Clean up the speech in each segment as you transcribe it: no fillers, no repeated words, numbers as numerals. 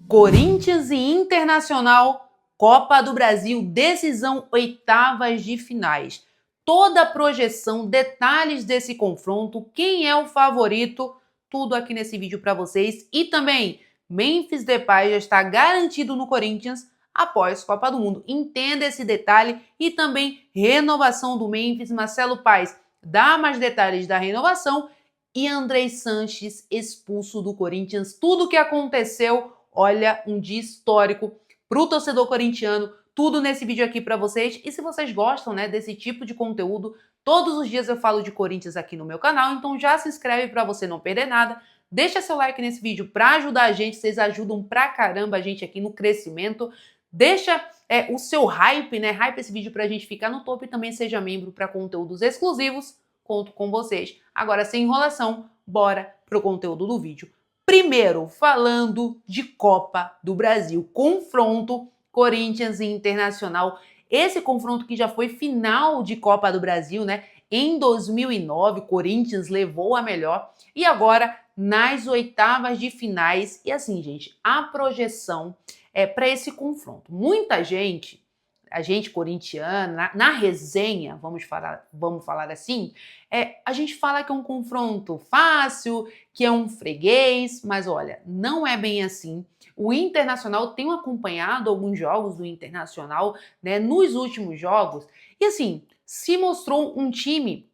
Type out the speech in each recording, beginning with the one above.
Corinthians e Internacional, Copa do Brasil, decisão oitavas de finais. Toda a projeção, detalhes desse confronto, quem é o favorito, tudo aqui nesse vídeo para vocês. E também, Memphis Depay já está garantido no Corinthians após Copa do Mundo. Entenda esse detalhe e também renovação do Memphis. Marcelo Paes dá mais detalhes da renovação e Andrei Sanches expulso do Corinthians. Tudo o que aconteceu, olha, um dia histórico para o torcedor corintiano, tudo nesse vídeo aqui para vocês. E se vocês gostam, né, desse tipo de conteúdo, todos os dias eu falo de Corinthians aqui no meu canal, então já se inscreve para você não perder nada. Deixa seu like nesse vídeo para ajudar a gente, vocês ajudam pra caramba a gente aqui no crescimento. Deixa o seu hype, né, hype esse vídeo pra gente ficar no topo e também seja membro para conteúdos exclusivos. Conto com vocês. Agora, sem enrolação, bora pro conteúdo do vídeo. Primeiro, falando de Copa do Brasil, confronto Corinthians e Internacional. Esse confronto que já foi final de Copa do Brasil, né? Em 2009, Corinthians levou a melhor e agora nas oitavas de finais. E assim, gente, a projeção é para esse confronto. Muita gente, a gente corintiana, na resenha, vamos falar assim, a gente fala que é um confronto fácil, que é um freguês, mas olha, não é bem assim. O Internacional tem acompanhado alguns jogos do Internacional, né, nos últimos jogos, e assim, se mostrou um time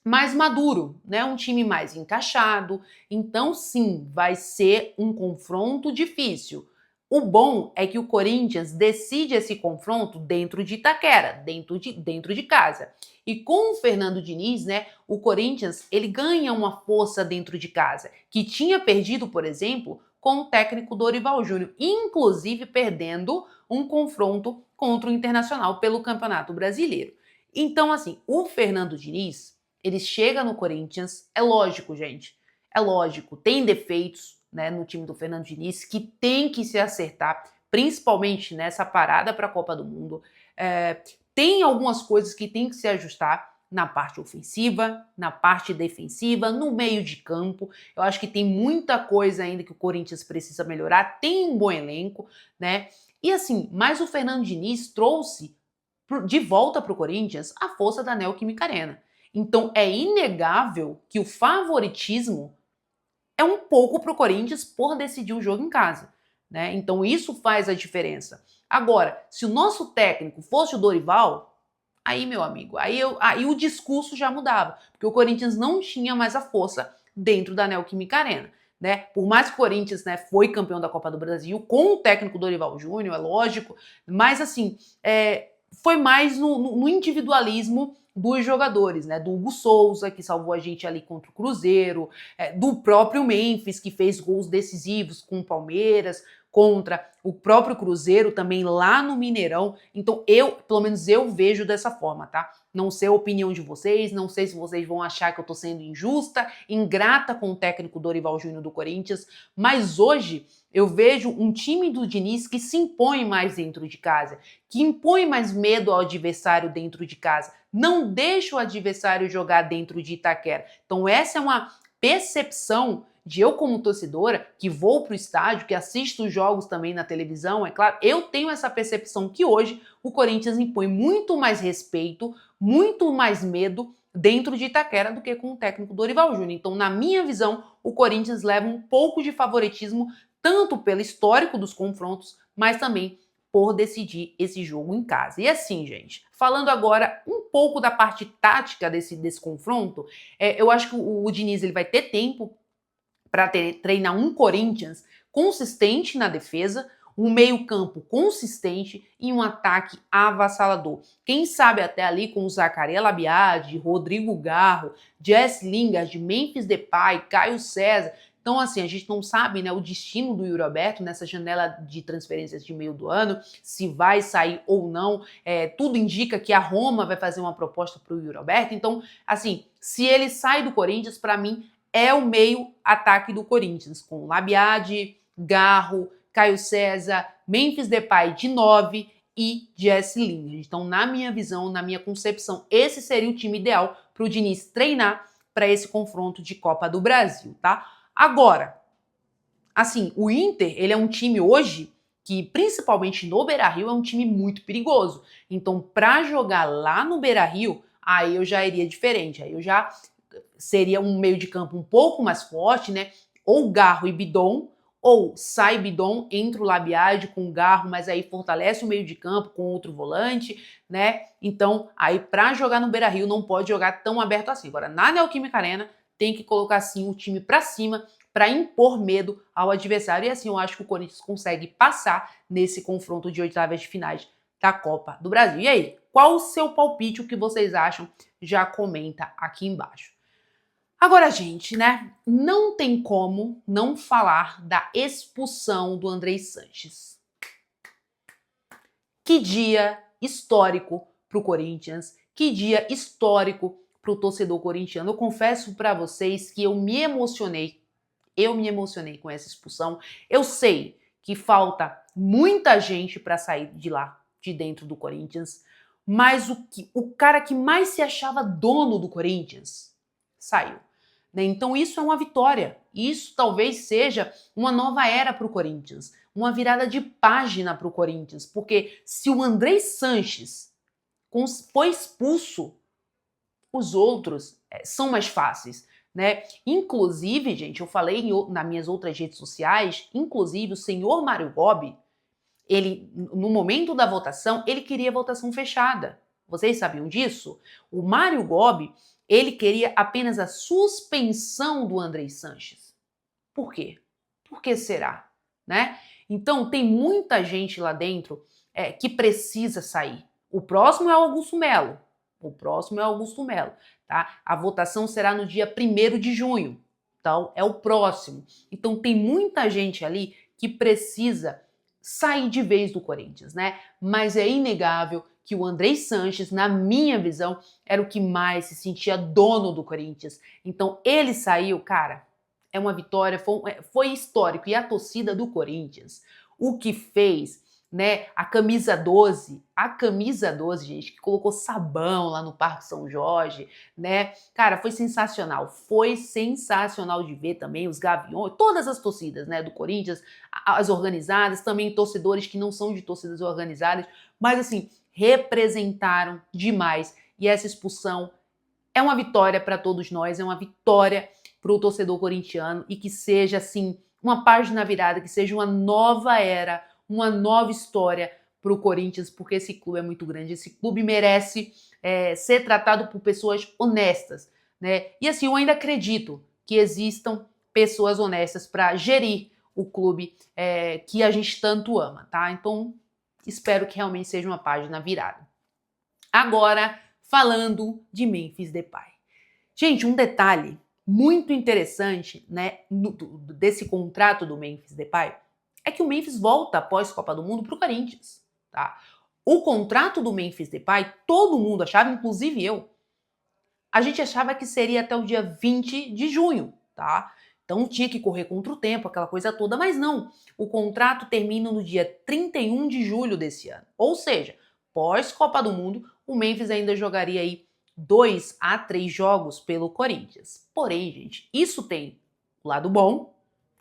mais maduro, né, um time mais encaixado, então sim, vai ser um confronto difícil. O bom é que o Corinthians decide esse confronto dentro de Itaquera, dentro de casa. E com o Fernando Diniz, né, o Corinthians ele ganha uma força dentro de casa, que tinha perdido, por exemplo, com o técnico Dorival Júnior, inclusive perdendo um confronto contra o Internacional pelo Campeonato Brasileiro. Então, assim, o Fernando Diniz, ele chega no Corinthians, é lógico, gente, é lógico, tem defeitos, né, no time do Fernando Diniz, que tem que se acertar, principalmente nessa parada para a Copa do Mundo. Tem algumas coisas que tem que se ajustar na parte ofensiva, na parte defensiva, no meio de campo. Eu acho que tem muita coisa ainda que o Corinthians precisa melhorar. Tem um bom elenco, né? E assim, mas o Fernando Diniz trouxe de volta para o Corinthians a força da Neoquímica Arena. Então é inegável que o favoritismo é um pouco para o Corinthians por decidir o jogo em casa, né? Então isso faz a diferença. Agora, se o nosso técnico fosse o Dorival, aí, meu amigo, aí o discurso já mudava, porque o Corinthians não tinha mais a força dentro da Neoquímica Arena, né? Por mais que o Corinthians, né, foi campeão da Copa do Brasil com o técnico Dorival Júnior, é lógico, mas assim, foi mais no individualismo dos jogadores, né? Do Hugo Souza, que salvou a gente ali contra o Cruzeiro, do próprio Memphis, que fez gols decisivos com o Palmeiras, contra o próprio Cruzeiro, também lá no Mineirão. Então, pelo menos eu vejo dessa forma, tá? Não sei a opinião de vocês, não sei se vocês vão achar que eu tô sendo injusta, ingrata com o técnico Dorival Júnior do Corinthians, mas hoje eu vejo um time do Diniz que se impõe mais dentro de casa, que impõe mais medo ao adversário dentro de casa, não deixa o adversário jogar dentro de Itaquera. Então essa é uma percepção de eu como torcedora, que vou para o estádio, que assisto os jogos também na televisão, é claro, eu tenho essa percepção que hoje o Corinthians impõe muito mais respeito, muito mais medo dentro de Itaquera do que com o técnico Dorival Júnior. Então, na minha visão, o Corinthians leva um pouco de favoritismo, tanto pelo histórico dos confrontos, mas também por decidir esse jogo em casa. E assim, gente, falando agora um pouco da parte tática desse confronto, eu acho que o Diniz ele vai ter tempo para treinar um Corinthians consistente na defesa, um meio-campo consistente e um ataque avassalador. Quem sabe até ali com o Zaccaria Labiade, Rodrigo Garro, Jesse Lingard, Memphis Depay, Caio César. Então, assim, a gente não sabe, né, o destino do Yuri Alberto nessa janela de transferências de meio do ano, se vai sair ou não. Tudo indica que a Roma vai fazer uma proposta para o Yuri Alberto. Então, assim, se ele sai do Corinthians, para mim, é o meio-ataque do Corinthians, com Labiade, Garro, Caio César, Memphis Depay de 9 e Jesse Lingard. Então, na minha visão, na minha concepção, esse seria o time ideal para o Diniz treinar para esse confronto de Copa do Brasil, tá? Agora, Assim, o Inter, ele é um time hoje que, principalmente no Beira-Rio, é um time muito perigoso. Então, para jogar lá no Beira-Rio, aí eu já iria diferente. Aí eu já seria um meio de campo um pouco mais forte, né? Ou Garro e Bidon, ou sai Bidon, entra o Labiade com o Garro, mas aí fortalece o meio de campo com outro volante, né? Então, aí para jogar no Beira-Rio não pode jogar tão aberto assim. Agora, na Neoquímica Arena, tem que colocar sim o time para cima para impor medo ao adversário. E assim eu acho que o Corinthians consegue passar nesse confronto de oitavas de finais da Copa do Brasil. E aí, qual o seu palpite? O que vocês acham? Já comenta aqui embaixo. Agora, gente, né? Não tem como não falar da expulsão do Andrei Sanches. Que dia histórico pro Corinthians, que dia histórico pro torcedor corintiano. Eu confesso para vocês que eu me emocionei com essa expulsão. Eu sei que falta muita gente para sair de lá, de dentro do Corinthians, mas o cara que mais se achava dono do Corinthians saiu. Né? Então isso é uma vitória. Isso talvez seja uma nova era para o Corinthians, uma virada de página para o Corinthians, porque se o Andrei Sanches foi expulso, os outros são mais fáceis. Né? Inclusive, gente, eu falei nas minhas outras redes sociais, inclusive o senhor Mário Gobi, ele, no momento da votação, ele queria votação fechada. Vocês sabiam disso? O Mário Gobi, ele queria apenas a suspensão do Andrei Sanches. Por quê? Por que será? Né? Então, tem muita gente lá dentro que precisa sair. O próximo é o Augusto Melo. Tá? A votação será no dia 1º de junho. Então, é o próximo. Então, tem muita gente ali que precisa sair de vez do Corinthians, né? Mas é inegável que o Andrei Sanches, na minha visão, era o que mais se sentia dono do Corinthians. Então, ele saiu, cara, é uma vitória, foi histórico. E a torcida do Corinthians, o que fez, né, a camisa 12, gente, que colocou sabão lá no Parque São Jorge, né, cara, foi sensacional de ver também os Gaviões, todas as torcidas, né, do Corinthians, as organizadas, também torcedores que não são de torcidas organizadas, mas assim, representaram demais, e essa expulsão é uma vitória para todos nós, é uma vitória para o torcedor corintiano, e que seja assim, uma página virada, que seja uma nova era, uma nova história para o Corinthians, porque esse clube é muito grande, esse clube merece ser tratado por pessoas honestas, né? E assim, eu ainda acredito que existam pessoas honestas para gerir o clube que a gente tanto ama, tá? Então, espero que realmente seja uma página virada. Agora, falando de Memphis Depay. Gente, um detalhe muito interessante, né, desse contrato do Memphis Depay, é que o Memphis volta após Copa do Mundo para o Corinthians, tá? O contrato do Memphis Depay, todo mundo achava, inclusive eu, a gente achava que seria até o dia 20 de junho, tá? Então tinha que correr contra o tempo, aquela coisa toda, mas não. O contrato termina no dia 31 de julho desse ano. Ou seja, pós Copa do Mundo, o Memphis ainda jogaria aí 2 a 3 jogos pelo Corinthians. Porém, gente, isso tem o lado bom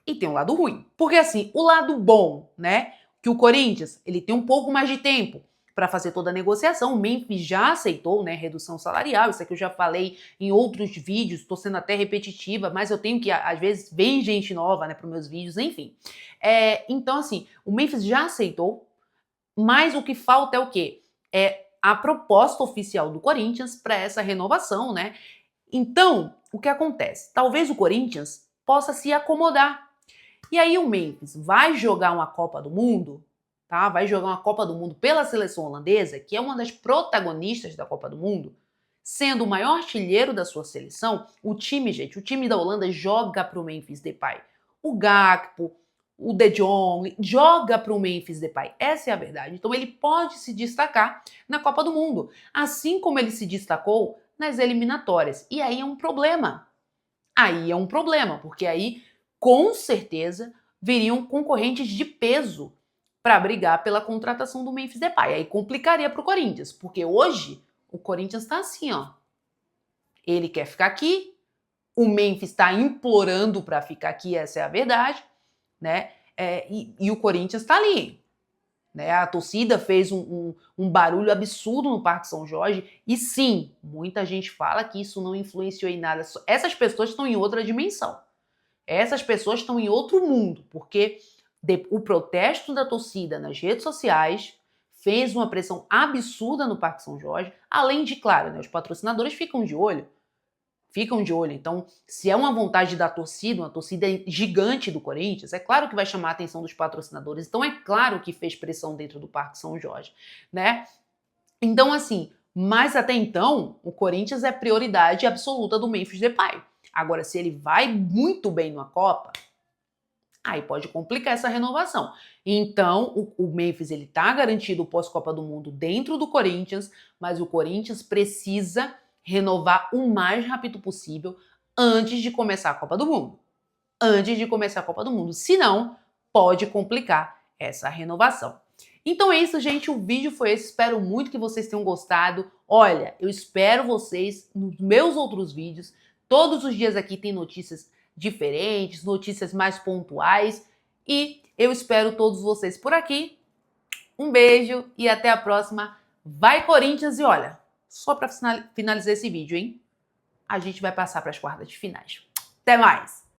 e tem o lado ruim. Porque assim, o lado bom, né, que o Corinthians, ele tem um pouco mais de tempo para fazer toda a negociação. O Memphis já aceitou, né, redução salarial. Isso aqui eu já falei em outros vídeos, estou sendo até repetitiva, mas eu tenho que, às vezes, vem gente nova, né, para meus vídeos, enfim. Então, assim, o Memphis já aceitou, mas o que falta é o quê? É a proposta oficial do Corinthians para essa renovação, né? Então, o que acontece? Talvez o Corinthians possa se acomodar. E aí o Memphis vai jogar uma Copa do Mundo, tá? Vai jogar uma Copa do Mundo pela seleção holandesa, que é uma das protagonistas da Copa do Mundo, sendo o maior artilheiro da sua seleção. O time da Holanda joga para o Memphis Depay. O Gakpo, o De Jong, joga para o Memphis Depay. Essa é a verdade. Então ele pode se destacar na Copa do Mundo, assim como ele se destacou nas eliminatórias. E aí é um problema. Porque aí, com certeza, viriam concorrentes de peso para brigar pela contratação do Memphis Depay. Aí complicaria para o Corinthians, porque hoje o Corinthians está assim, ó. Ele quer ficar aqui, o Memphis está implorando para ficar aqui, essa é a verdade, né? E o Corinthians tá ali, né? A torcida fez um barulho absurdo no Parque São Jorge e sim, muita gente fala que isso não influenciou em nada. Essas pessoas estão em outra dimensão. Essas pessoas estão em outro mundo, porque o protesto da torcida nas redes sociais fez uma pressão absurda no Parque São Jorge, além de, claro, né, os patrocinadores ficam de olho. Então, se é uma vontade da torcida, uma torcida gigante do Corinthians, é claro que vai chamar a atenção dos patrocinadores. Então, é claro que fez pressão dentro do Parque São Jorge, né? Então, assim, mas até então, o Corinthians é prioridade absoluta do Memphis Depay. Agora, se ele vai muito bem numa Copa, aí pode complicar essa renovação. Então, o Memphis ele tá garantido pós-Copa do Mundo dentro do Corinthians, mas o Corinthians precisa renovar o mais rápido possível antes de começar a Copa do Mundo. Senão, pode complicar essa renovação. Então é isso, gente. O vídeo foi esse. Espero muito que vocês tenham gostado. Olha, eu espero vocês nos meus outros vídeos. Todos os dias aqui tem notícias diferentes, notícias mais pontuais. E eu espero todos vocês por aqui. Um beijo e até a próxima. Vai, Corinthians! E olha, só para finalizar esse vídeo, hein? A gente vai passar para as quartas de finais. Até mais!